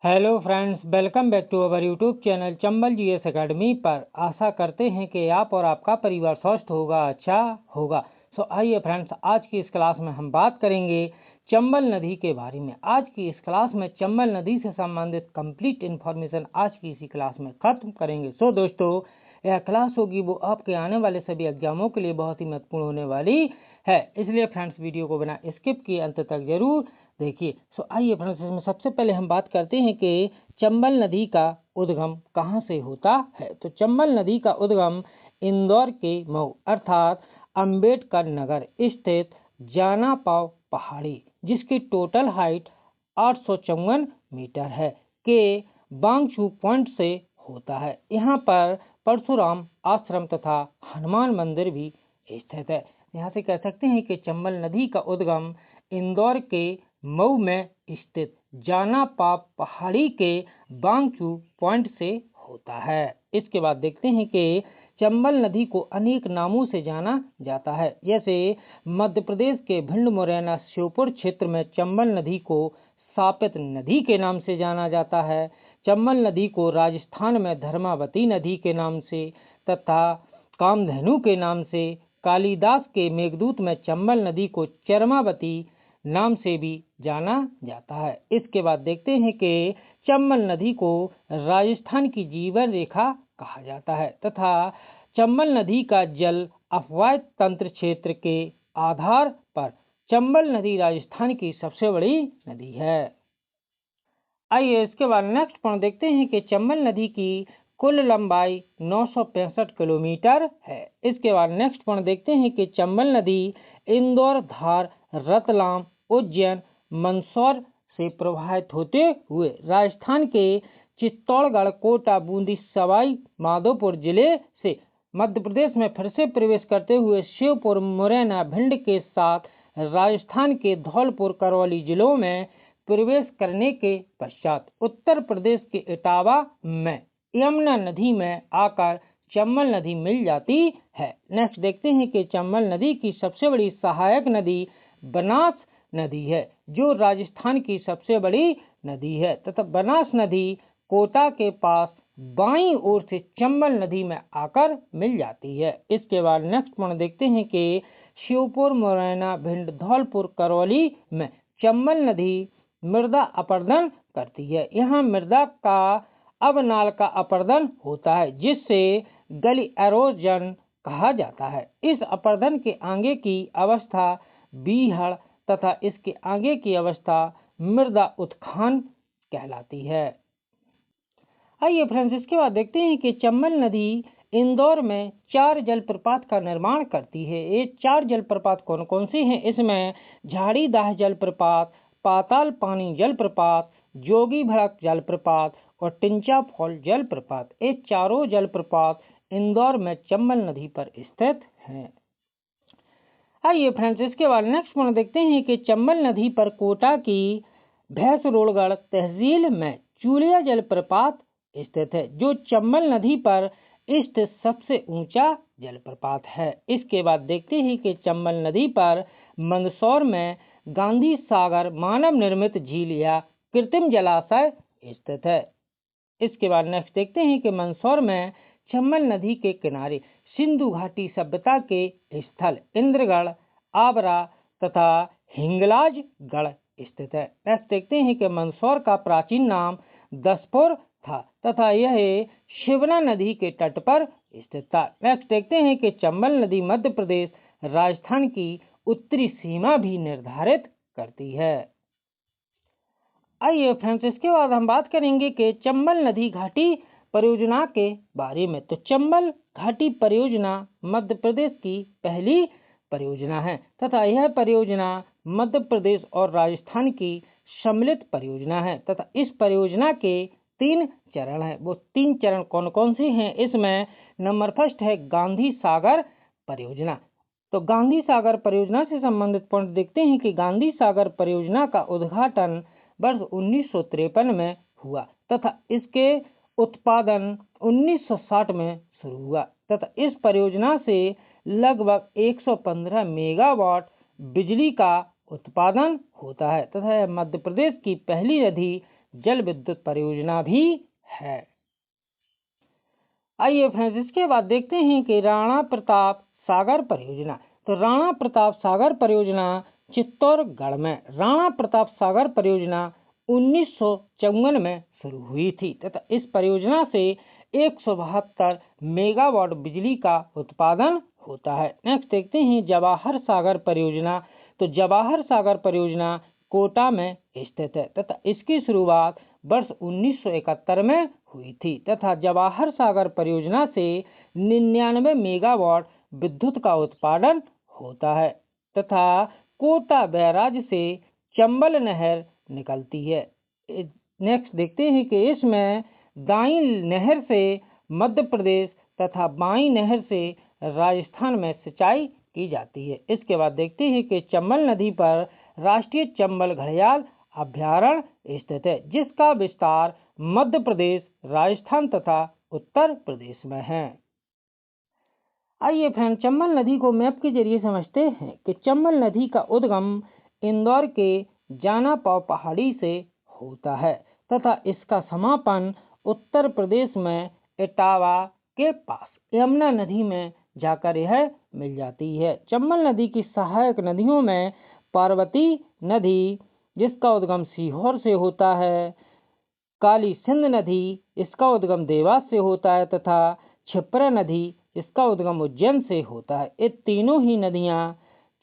Hello friends, welcome back to our YouTube channel Chambal GS academy पर। आशा करते हैं कि आप और आपका परिवार स्वस्थ होगा, अच्छा होगा। आइए फ्रेंड्स, आज की इस क्लास में हम बात करेंगे चंबल नदी के बारे में। आज की इस क्लास में चंबल नदी से संबंधित कंप्लीट इन्फॉर्मेशन आज की इसी क्लास में खत्म करेंगे। दोस्तों, यह क्लास होगी वो आपके आने वाले सभी एग्जामों के लिए बहुत ही महत्वपूर्ण होने वाली है, इसलिए फ्रेंड्स वीडियो को बिना स्किप किए अंत तक जरूर देखिए। आइए फ्रेंड्स, इसमें सबसे पहले हम बात करते हैं कि चंबल नदी का उद्गम कहाँ से होता है। तो चंबल नदी का उद्गम इंदौर के मऊ अर्थात अंबेडकर नगर स्थित जाना पाव पहाड़ी, जिसकी टोटल हाइट 854 मीटर है, के बांगचू पॉइंट से होता है। यहाँ पर परशुराम आश्रम तथा हनुमान मंदिर भी स्थित है। यहाँ से कह सकते हैं कि चंबल नदी का उद्गम इंदौर के मऊ में स्थित जाना पाप पहाड़ी के बांगचू पॉइंट से होता है। इसके बाद देखते हैं कि चंबल नदी को अनेक नामों से जाना जाता है। जैसे मध्य प्रदेश के भिंड मुरैना श्योपुर क्षेत्र में चंबल नदी को सापित नदी के नाम से जाना जाता है। चंबल नदी को राजस्थान में धर्मावती नदी के नाम से तथा कामधेनु के नाम से, कालिदास के मेघदूत में चंबल नदी को चरमावती नाम से भी जाना जाता है। इसके बाद देखते हैं कि चंबल नदी को राजस्थान की जीवन रेखा कहा जाता है तथा चंबल नदी का जल अफवाह तंत्र क्षेत्र के आधार पर चंबल नदी राजस्थान की सबसे बड़ी नदी है। आइए इसके बाद नेक्स्ट पॉइंट देखते हैं कि चंबल नदी की कुल लंबाई 965 किलोमीटर है। इसके बाद नेक्स्ट पॉइंट देखते हैं कि चंबल नदी इंदौर, धार, रतलाम, उज्जैन, मंदसौर से प्रवाहित होते हुए राजस्थान के चित्तौड़गढ़, कोटा, बूंदी, सवाई माधोपुर जिले से मध्य प्रदेश में फिर से प्रवेश करते हुए श्योपुर, मुरैना, भिंड के साथ राजस्थान के धौलपुर, करौली जिलों में प्रवेश करने के पश्चात उत्तर प्रदेश के इटावा में यमुना नदी में आकर चंबल नदी मिल जाती है। नेक्स्ट देखते हैं कि चंबल नदी की सबसे बड़ी सहायक नदी बनास नदी है, जो राजस्थान की सबसे बड़ी नदी है तथा बनास नदी कोटा के पास बाईं ओर से चंबल नदी में आकर मिल जाती है। इसके बाद नेक्स्ट पॉइंट देखते हैं कि श्योपुर, मुरैना, भिंड, धौलपुर, करौली में चंबल नदी मृदा अपरदन करती है। यहाँ मृदा का अवनाल का अपरदन होता है, जिससे गली एरोजन कहा जाता है। इस अपरदन के आगे की अवस्था बीहड़ तथा इसके आगे की अवस्था मृदा उत्खान कहलाती है। आइए फ्रेंड्स, इसके बाद देखते हैं कि चंबल नदी इंदौर में 4 जलप्रपात का निर्माण करती है। ये 4 जलप्रपात कौन कौन से हैं? इसमें झाड़ीदाह जलप्रपात, पाताल पानी जलप्रपात, जोगी भड़क जलप्रपात और टिंचा फॉल जलप्रपात। ये चारों जलप्रपात इंदौर में चंबल नदी पर स्थित हैं। आइए फ्रेंड्स, इसके बाद नेक्स्ट पॉइंट देखते हैं कि चंबल नदी पर कोटा की भैंसरोड़गढ़ तहसील में चूलिया जलप्रपात स्थित है, जो चंबल नदी पर स्थित सबसे ऊंचा जलप्रपात है। इसके बाद देखते हैं कि चंबल नदी पर मंदसौर में गांधी सागर मानव निर्मित झील या कृत्रिम जलाशय स्थित है। इसके बाद नेक्स्ट देखते हैं कि मंदसौर में चंबल नदी के किनारे सिंधु घाटी सभ्यता के स्थल इंद्रगढ़, आबरा तथा हिंगलाजगढ़ स्थित है। नेक्स्ट देखते हैं कि मंदसौर का प्राचीन नाम दसपुर था तथा यह शिवना नदी के तट पर स्थित था। नेक्स्ट देखते हैं कि चंबल नदी मध्य प्रदेश, राजस्थान की उत्तरी सीमा भी निर्धारित करती है। आइए फ्रेंड्स, इसके बाद हम बात करेंगे कि चंबल नदी घाटी परियोजना के बारे में। तो चंबल घाटी परियोजना मध्य प्रदेश की पहली परियोजना है तथा यह परियोजना मध्य प्रदेश और राजस्थान की सम्मिलित परियोजना है तथा इस परियोजना के 3 चरण हैं। वो 3 चरण कौन कौन से हैं? इसमें नंबर फर्स्ट है गांधी सागर परियोजना। तो गांधी सागर परियोजना से संबंधित पॉइंट देखते हैं कि गांधी सागर परियोजना का उद्घाटन वर्ष 1953 में हुआ तथा इसके उत्पादन 1960 में शुरू हुआ तथा इस परियोजना से लगभग 115 मेगावाट बिजली का उत्पादन होता है तथा यह मध्य प्रदेश की पहली नदी जल विद्युत परियोजना भी है। आइए फ्रेंड्स, इसके बाद देखते हैं कि राणा प्रताप सागर परियोजना। तो राणा प्रताप सागर परियोजना चित्तौड़गढ़ में राणा प्रताप सागर परियोजना 1954 में शुरू हुई थी तथा इस परियोजना से 172 मेगावाट बिजली का उत्पादन होता है। नेक्स्ट देखते हैं जवाहर सागर परियोजना। तो जवाहर सागर परियोजना कोटा में स्थित है तथा इसकी शुरुआत वर्ष 1971 में हुई थी तथा जवाहर सागर परियोजना से 99 मेगावाट विद्युत का उत्पादन होता है तथा कोटा बैराज से चंबल नहर निकलती है। नेक्स्ट देखते हैं कि इसमें दाई नहर से मध्य प्रदेश तथा बाई नहर से राजस्थान में सिंचाई की जाती है। इसके बाद देखते हैं कि चंबल नदी पर राष्ट्रीय चंबल घड़ियाल अभ्यारण्य स्थित है जिसका विस्तार मध्य प्रदेश, राजस्थान तथा उत्तर प्रदेश में है। आइए फ्रेंड, चंबल नदी को मैप के जरिए समझते हैं कि चंबल नदी का उद्गम इंदौर के जानापाव पहाड़ी से होता है तथा इसका समापन उत्तर प्रदेश में इटावा के पास यमुना नदी में जाकर यह मिल जाती है। चंबल नदी की सहायक नदियों में पार्वती नदी जिसका उद्गम सीहोर से होता है, काली सिंध नदी इसका उद्गम देवास से होता है तथा क्षिप्रा नदी इसका उद्गम उज्जैन से होता है। ये तीनों ही नदियां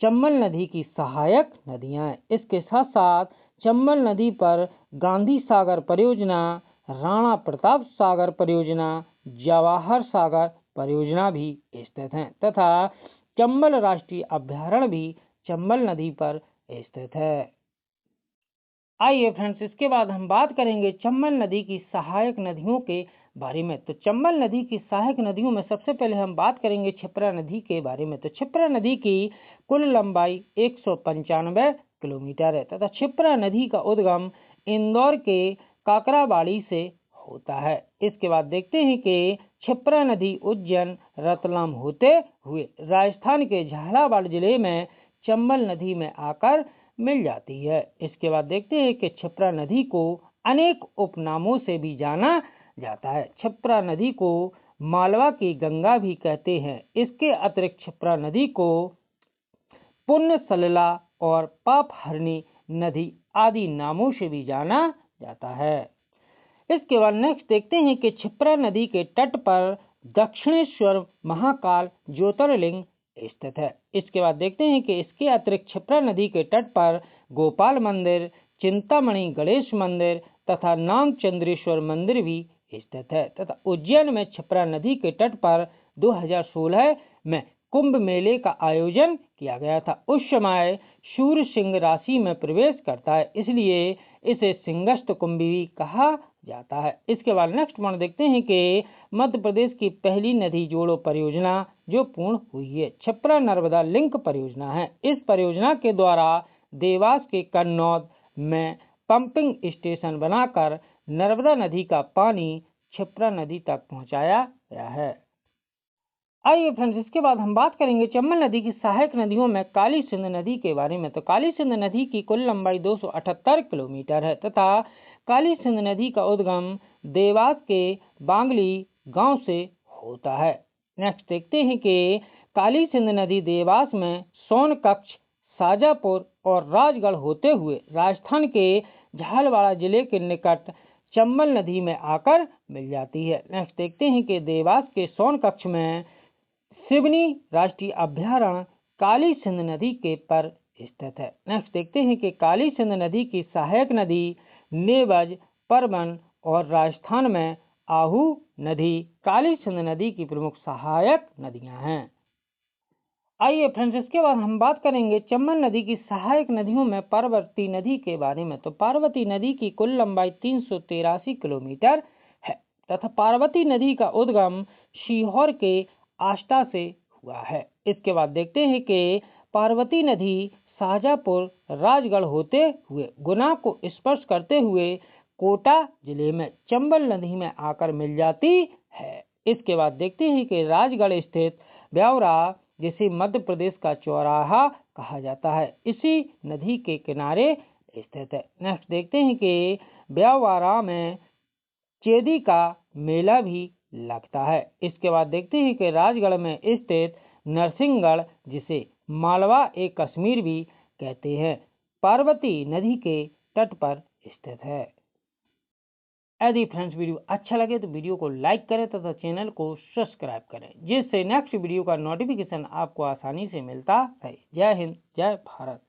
चंबल नदी की सहायक नदियां हैं। इसके साथ साथ चंबल नदी पर गांधी सागर परियोजना, राणा प्रताप सागर परियोजना, जवाहर सागर परियोजना भी स्थित हैं तथा चंबल राष्ट्रीय अभ्यारण्य भी चंबल नदी पर स्थित है। आइए फ्रेंड्स, इसके बाद हम बात करेंगे चंबल नदी की सहायक नदियों के बारे में। तो चंबल नदी की सहायक नदियों में सबसे पहले हम बात करेंगे क्षिप्रा नदी के बारे में। तो क्षिप्रा नदी की कुल लंबाई 195 किलोमीटर है तथा क्षिप्रा नदी का उद्गम इंदौर के काकराबाड़ी से होता है। इसके बाद देखते हैं कि क्षिप्रा नदी उज्जैन रतलाम होते हुए राजस्थान के झालावाड़ जिले में चंबल नदी में आकर मिल जाती है। इसके बाद देखते हैं कि क्षिप्रा नदी को अनेक उपनामों से भी जाना जाता है। क्षिप्रा नदी को मालवा की गंगा भी कहते हैं। इसके अतिरिक्त क्षिप्रा नदी को पुण्य सलिला और पापहरणी नदी आदि नामों से भी जाना जाता है। इसके बाद नेक्स्ट देखते हैं कि क्षिप्रा नदी के तट पर दक्षिणेश्वर महाकाल ज्योतिर्लिंग स्थित है। इसके बाद देखते हैं कि इसके अतिरिक्त क्षिप्रा नदी के तट पर गोपाल मंदिर, चिंतामणि गणेश मंदिर तथा नागचंद्रेश्वर मंदिर भी स्थित है तथा उज्जैन में क्षिप्रा नदी के तट पर 2016 में कुंभ मेले का आयोजन किया गया था। उस समय सूर्य सिंह राशि में प्रवेश करता है, इसलिए इसे सिंहस्थ कुंभ भी कहा जाता है। इसके बाद नेक्स्ट पॉइंट देखते हैं कि मध्य प्रदेश की पहली नदी जोड़ो परियोजना जो पूर्ण हुई है क्षिप्रा नर्मदा लिंक परियोजना है। इस परियोजना के द्वारा देवास के कन्नौद में पंपिंग स्टेशन बनाकर नर्मदा नदी का पानी क्षिप्रा नदी तक पहुंचाया गया है। आइए फ्रेंड्स, इसके बाद हम बात करेंगे चंबल नदी की सहायक नदियों में काली सिंध नदी के बारे में। तो काली सिंध नदी की कुल लंबाई 278 किलोमीटर है तथा काली सिंध नदी का उद्गम देवास के बांगली गांव से होता है। नेक्स्ट देखते हैं कि काली सिंध नदी देवास में सोनकच्छ, शाजापुर और राजगढ़ होते हुए राजस्थान के झालवाड़ा जिले के निकट चंबल नदी में आकर मिल जाती है। नेक्स्ट देखते हैं कि देवास के सोनकच्छ में सिवनी राष्ट्रीय अभ्यारण्य काली सिंध नदी के पर स्थित है। नेक्स्ट देखते हैं कि काली सिंध नदी की सहायक नदी नेवज, परबन और राजस्थान में आहू नदी काली सिंध नदी की प्रमुख सहायक नदियां हैं। आइए फ्रेंड्स, इसके बाद हम बात करेंगे चंबल नदी की सहायक नदियों में पार्वती नदी के बारे में। तो पार्वती नदी की कुल लंबाई 383 किलोमीटर है तथा पार्वती नदी का उद्गम सीहोर के आष्टा से हुआ है। इसके बाद देखते हैं कि पार्वती नदी शाजापुर, राजगढ़ होते हुए गुना को स्पर्श करते हुए कोटा जिले में चंबल नदी में आकर मिल जाती है। इसके बाद देखते हैं कि राजगढ़ स्थित ब्यावरा जिसे मध्य प्रदेश का चौराहा कहा जाता है, इसी नदी के किनारे स्थित है। नेक्स्ट देखते हैं कि ब्यावारा में चेदी का मेला भी लगता है। इसके बाद देखते हैं कि राजगढ़ में स्थित नरसिंहगढ़, जिसे मालवा ए कश्मीर भी कहते हैं, पार्वती नदी के तट पर स्थित है। यदि फ्रेंड्स वीडियो अच्छा लगे तो वीडियो को लाइक करें तथा चैनल को सब्सक्राइब करें, जिससे नेक्स्ट वीडियो का नोटिफिकेशन आपको आसानी से मिलता रहे। जय हिंद, जय भारत।